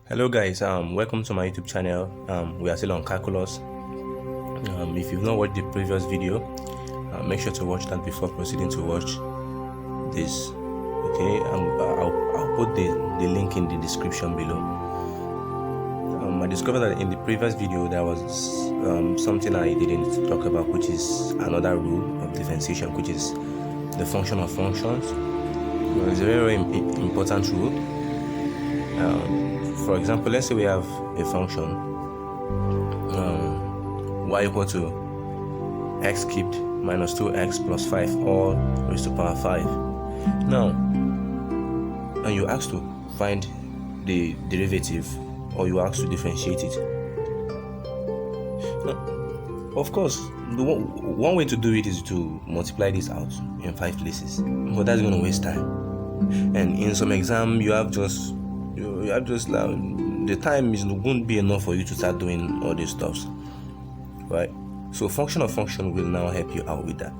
Hello guys, welcome to my YouTube channel. We are still on calculus. If you've not watched the previous video, make sure to watch that before proceeding to watch this. Okay, I'll put the link in the description below. I discovered that in the previous video there was something I didn't talk about, which is another rule of differentiation, which is the function of functions. It's a very, very important rule. For example, let's say we have a function y equal to x cubed minus 2x plus 5 all raised to power 5. Now, and you ask to find the derivative, or you ask to differentiate it. Now, of course, one way to do it is to multiply this out in 5 places, but that's going to waste time. And in some exam, you have just the time won't be enough for you to start doing all these stuffs, right? So function of function will now help you out with that.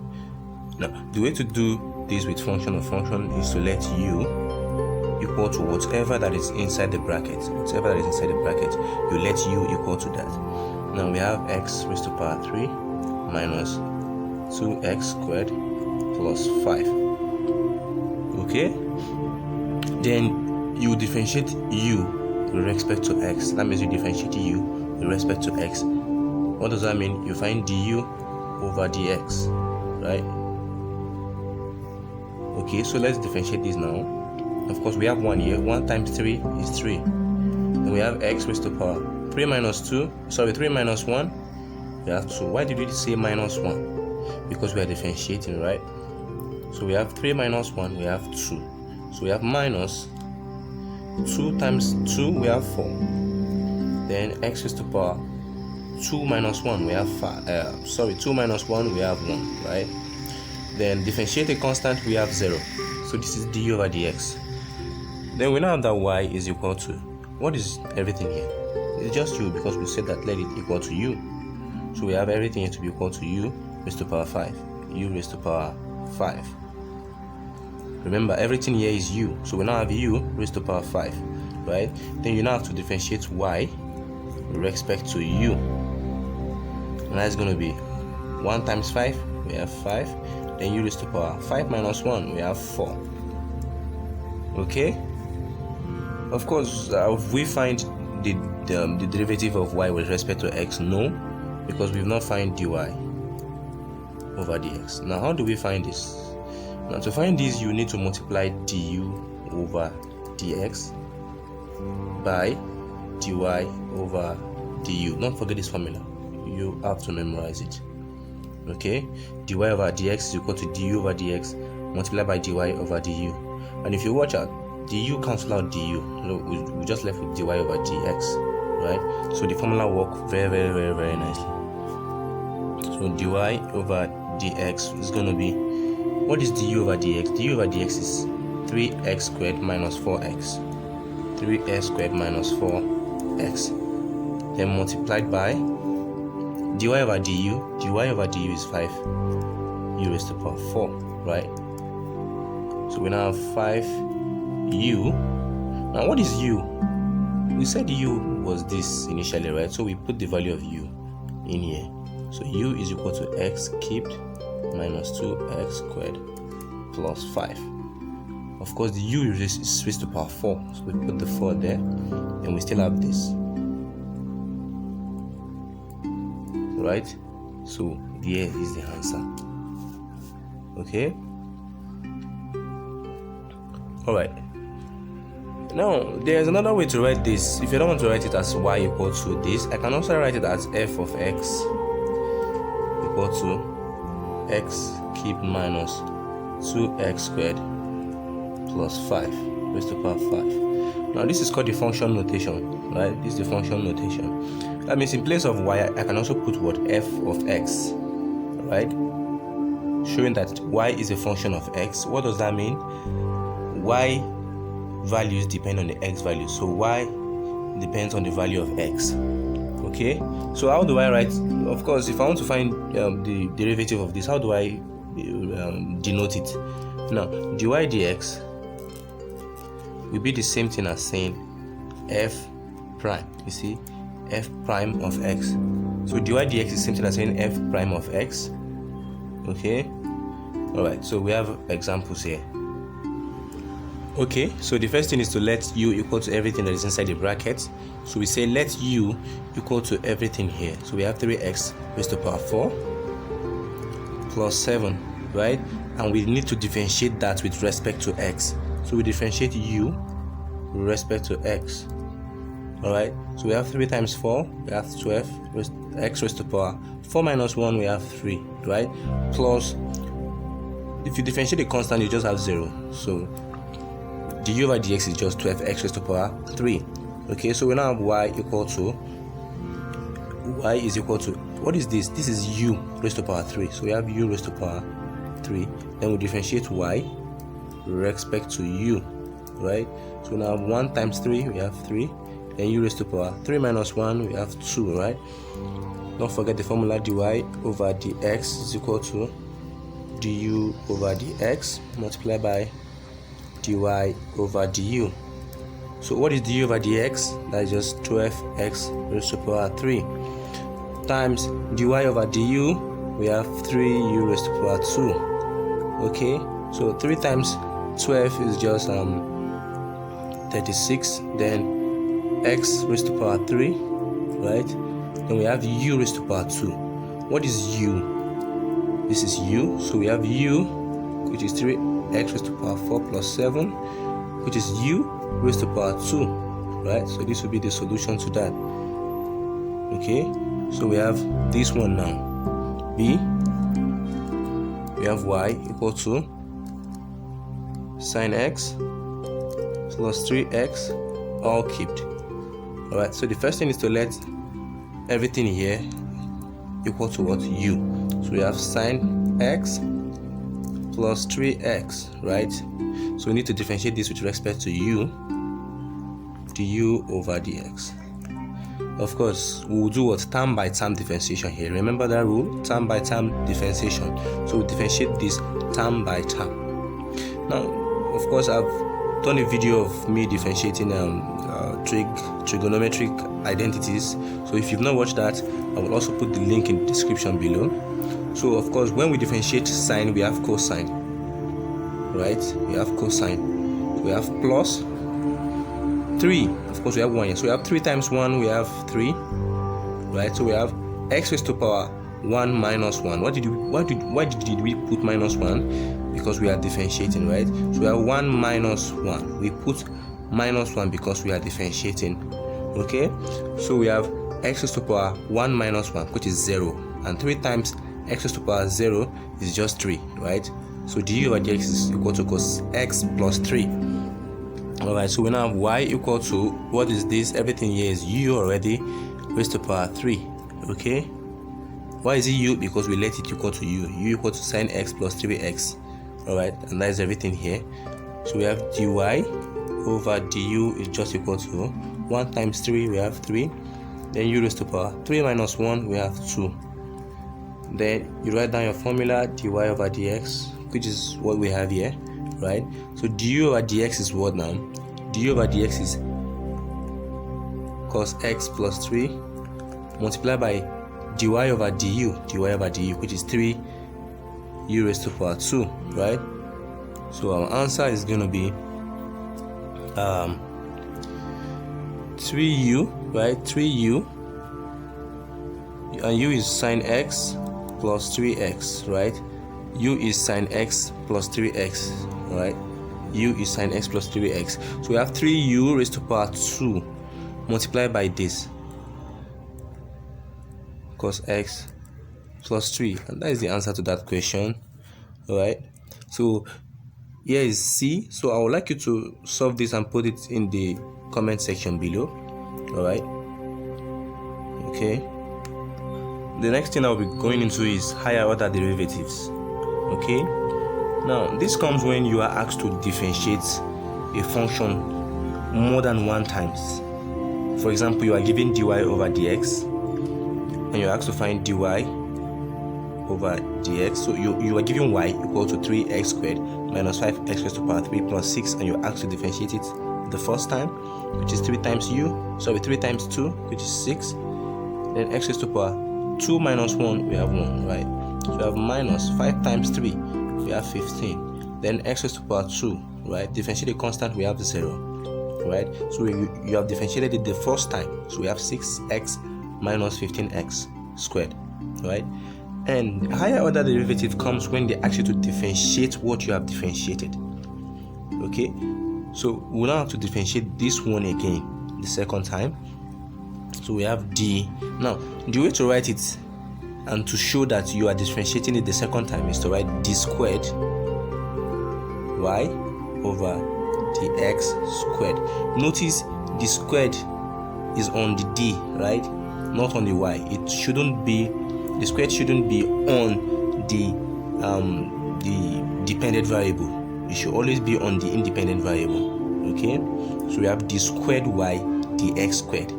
Now, the way to do this with function of function is to let u equal to whatever that is inside the bracket. Whatever that is inside the bracket, you let u equal to that. Now we have x raised to power 3 minus 2x squared plus 5. Okay, then you differentiate u with respect to x. That means you differentiate u with respect to x. What does that mean? You find du over dx, right? Okay, so let's differentiate this now. Of course, we have 1 here. 1 times 3 is 3. Then we have x raised to power 3 minus 1. We have 2. Why did we say minus 1? Because we are differentiating, right? So we have 3 minus 1, we have 2. So we have minus 2 times 2, we have 4. Then x raised to power 2 minus 1, we have 5. 2 minus 1, we have 1, right? Then differentiate a constant, we have 0. So this is du over dx. Then we now have that y is equal to, what is everything here? It's just u, because we said that let it equal to u. So we have everything here to be equal to u raised to power 5. U raised to power 5. Remember, everything here is u, so we now have u raised to power 5, right? Then you now have to differentiate y with respect to u, and that's going to be 1 times 5, we have 5. Then u raised to power 5 minus 1, we have 4. Okay, of course, we find the derivative of y with respect to x? No, because we've not found dy over dx. Now, how do we find this? Now, to find this, you need to multiply du over dx by dy over du. Don't forget this formula. You have to memorize it. Okay? dy over dx is equal to du over dx multiplied by dy over du. And if you watch out, du cancel out du. We just left with dy over dx, right? So the formula works very, very, very, very nicely. So dy over dx is going to be, what is du over dx? Du over dx is 3x squared minus 4x. 3x squared minus 4x. Then multiplied by dy over du. Dy over du is 5 u raised to power 4, right? So we now have 5u. Now what is u? We said u was this initially, right? So we put the value of u in here. So u is equal to x cubed minus 2x squared plus 5. Of course, the u is raised to power 4, so we put the 4 there, and we still have this, right? So there is the answer. Okay, all right. Now there's another way to write this. If you don't want to write it as y equal to this, I can also write it as f of x equal to x cubed minus 2x squared plus 5 raised to power 5. Now this is called the function notation, right? This is the function notation. That means in place of y, I can also put what? F of x, right? Showing that y is a function of x. What does that mean? Y values depend on the x value, so y depends on the value of x. Okay, so how do I write? Of course, if I want to find the derivative of this, how do I denote it? Now, dy dx will be the same thing as saying f prime. You see, f prime of x. So dy dx is same thing as saying f prime of x. Okay. Alright, so we have examples here. Okay, so the first thing is to let u equal to everything that is inside the bracket. So we say let u equal to everything here. So we have 3x raised to the power 4 plus 7, right? And we need to differentiate that with respect to x. So we differentiate u with respect to x. Alright, so we have 3 times 4, we have 12, x raised to the power 4 minus 1, we have 3, right? Plus, if you differentiate the constant, you just have 0. So du over dx is just 12x raised to the power 3. Okay, so we now have y is equal to, what is this? This is u raised to the power 3. So we have u raised to the power 3. Then we differentiate y with respect to u, right? So we now have 1 times 3, we have 3. Then u raised to the power 3 minus 1, we have 2, right? Don't forget the formula. Dy over dx is equal to du over dx multiplied by dy over du. So what is du over dx? That is just 12x raised to the power 3 times dy over du. We have 3u raised to the power 2. Okay, so 3 times 12 is just 36. Then x raised to the power 3, right? Then we have u raised to the power 2. What is u? This is u. So we have u, which is 3x raised to the power 4 plus 7, which is u raised to the power 2, right? So this will be the solution to that. Okay, so we have this one now. B, we have y equal to sine x plus 3x all kept. Alright, so the first thing is to let everything here equal to what? U. So we have sine x plus 3x, right? So we need to differentiate this with respect to u, du over dx. Of course, we'll do what? Term by term differentiation here. Remember that rule? Term by term differentiation. So we differentiate this term by term. Now, of course, I've done a video of me differentiating trigonometric identities. So if you've not watched that, I will also put the link in the description below. So of course, when we differentiate sine, we have cosine, right? We have cosine. We have plus 3. Of course, we have 1 here. So we have 3 times 1, we have 3, right? So we have x raised to the power 1 minus 1. Why did we put minus 1? Because we are differentiating, right? So we have 1 minus 1. We put minus 1 because we are differentiating. Okay, so we have x raised to the power 1 minus 1, which is 0, and 3 times x raised to the power 0 is just 3, right? So du over dx is equal to cos x plus 3. Alright, so we now have y equal to, what is this? Everything here is u already, raised to the power 3. Okay, why is it u? Because we let it equal to u equal to sine x plus 3x. Alright, and that is everything here. So we have dy over du is just equal to 1 times 3, we have 3. Then u raised to the power 3 minus 1, we have 2. Then you write down your formula, dy over dx, which is what we have here, right? So du over dx is what now? Du over dx is cos x plus 3 multiplied by dy over du, which is 3 u raised to the power 2, right? So our answer is going to be 3u, right? 3u, and u is sine x plus 3x, right? U is sine x plus 3x, right? U is sine x plus 3x. So we have 3u raised to the power 2 multiplied by this cos x plus 3, and that is the answer to that question. All right, so here is C. So I would like you to solve this and put it in the comment section below. All right, okay. The next thing I'll be going into is higher order derivatives. Okay, now this comes when you are asked to differentiate a function more than one times. For example, you are given dy over dx and you're asked to find dy over dx. So you are given y equal to 3x squared minus 5x raised to the power 3 plus 6, and you're asked to differentiate it the first time, which is 3 times 3 times 2, which is 6. Then x raised to the power 2 minus 1, we have 1, right? So we have minus 5 times 3, we have 15. Then x raised to the power 2, right? Differentiate the constant, we have 0, right? So you have differentiated it the first time, so we have 6x minus 15x squared, right? And higher order derivative comes when they ask you to differentiate what you have differentiated. Okay, so we now have to differentiate this one again the second time. So we have d. Now the way to write it and to show that you are differentiating it the second time is to write d squared y over dx squared. Notice the squared is on the d, right, not on the y. It shouldn't be, the squared shouldn't be on the dependent variable. It should always be on the independent variable. Okay, so we have d squared y dx squared.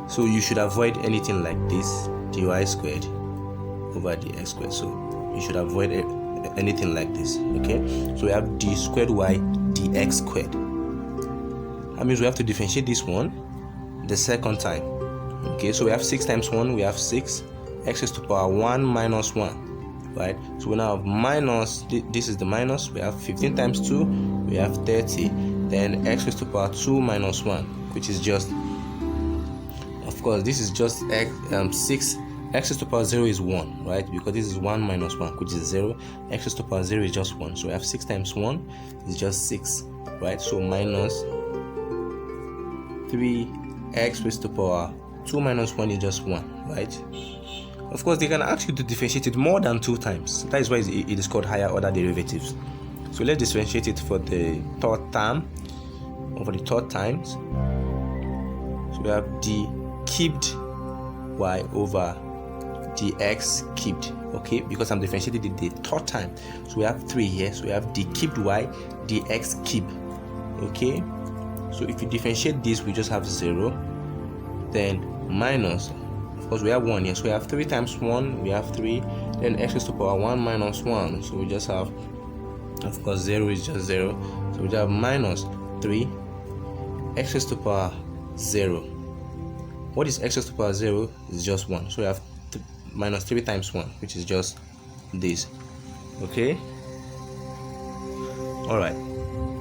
So you should avoid anything like this, dy squared over dx squared. So you should avoid anything like this. Okay, so we have d squared y dx squared. That means we have to differentiate this one the second time. Okay, so we have 6 times 1, we have 6. X raised to the power 1 minus 1, right? So we now have minus, this is the minus, we have 15 times 2, we have 30. Then x raised to the power 2 minus 1, which is just, of course, this is just 6. X raised to the power 0 is 1, right? Because this is 1 minus 1, which is 0. X raised to the power 0 is just 1. So we have 6 times 1 is just 6, right? So minus 3x raised to the power 2 minus 1 is just 1, right? Of course, they can ask you to differentiate it more than 2 times. That is why it is called higher order derivatives. So let's differentiate it for the third term, over the third times. So we have d cubed y over dx cubed, okay, because I'm differentiating it the third time. So we have 3 here, so we have d cubed y dx cubed, okay. So if you differentiate this, we just have 0, then minus, of course we have 1 here, so we have 3 times 1, we have 3, then x raised to the power 1 minus 1, so we just have, of course 0 is just 0, so we have minus 3, x raised to the power 0. What is x raised to the power 0? Is just 1, so we have minus 3 times 1, which is just this, okay. Alright,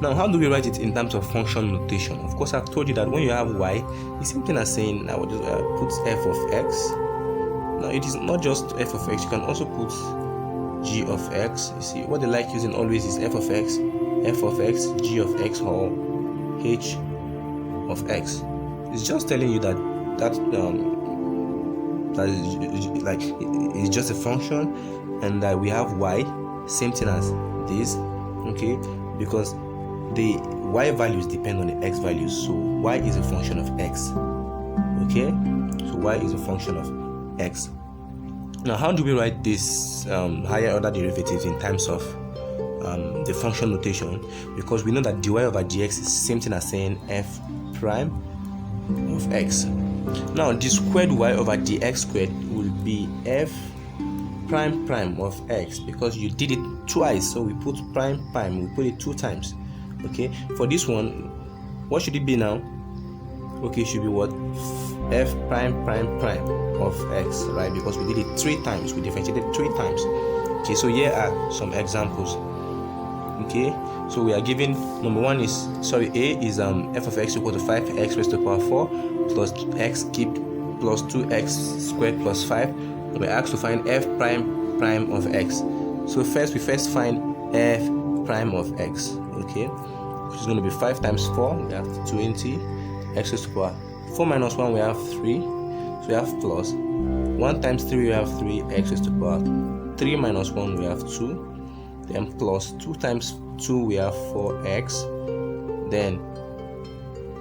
now how do we write it in terms of function notation? Of course, I've told you that when you have y, it's same thing as saying, I would just put f of x. Now it is not just f of x, you can also put g of x. You see, what they like using always is f of x, g of x, or h of x. It's just telling you that that is like it's just a function, and that we have y, same thing as this, okay, because the y values depend on the x values, so y is a function of x, okay, so y is a function of x. Now how do we write this higher order derivatives in terms of the function notation? Because we know that dy over dx is the same thing as saying f prime of x. Now the squared y over dx squared will be f prime prime of x, because you did it twice, so we put prime prime, we put it 2 times, okay. For this one, what should it be now? Okay, it should be what? F prime prime prime of x, right? Because we did it 3 times, we differentiated 3 times. Okay, so here are some examples. Okay, so we are given, number one is, A is f of x equal to 5x raised to the power 4 plus x cubed plus 2x squared plus 5. And we're asked to find f prime prime of x. So we first find f prime of x, okay, which is going to be 5 times 4, we have 20, x raised to the power 4 minus 1, we have 3, so we have plus 1 times 3, we have 3, x raised to the power 3 minus 1, we have 2, then plus 2 times 2, we have 4x, then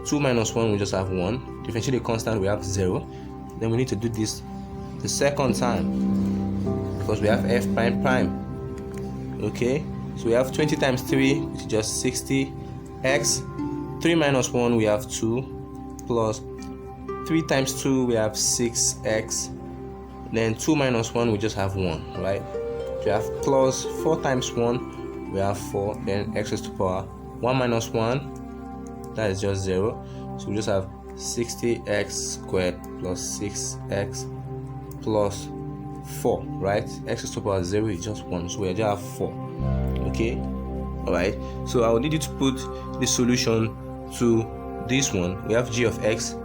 2 minus 1, we just have 1, differentiate the constant, we have 0. Then we need to do this the second time, because we have f prime prime, okay, so we have 20 times 3, which is just 60, x, 3 minus 1, we have 2, plus 3 times 2, we have 6x, then 2 minus 1, we just have 1, right? So we have plus 4 times 1, we have 4, then x raised to the power 1 minus 1, that is just 0. So we just have 60x squared plus 6x plus 4, right? X to the power 0 is just 1, so we just have 4. Okay, all right. So I will need you to put the solution to this one. We have g of x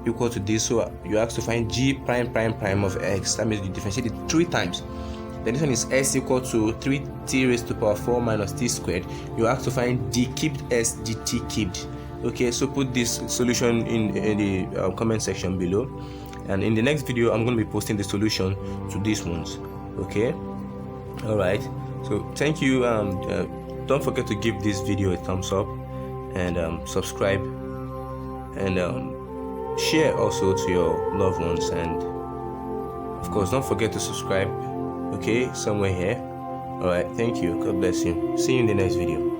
equal to this, so you have to find g prime prime prime of x. That means you differentiate it 3 times. Then this one is s equal to 3t raised to the power 4 minus t squared. You have to find d cubed s dt cubed. Okay, so put this solution in the comment section below, and in the next video I'm going to be posting the solution to these ones. Okay, all right. So thank you. Don't forget to give this video a thumbs up, and subscribe, and share also to your loved ones, and of course don't forget to subscribe, okay, somewhere here. All right, thank you, God bless you, see you in the next video.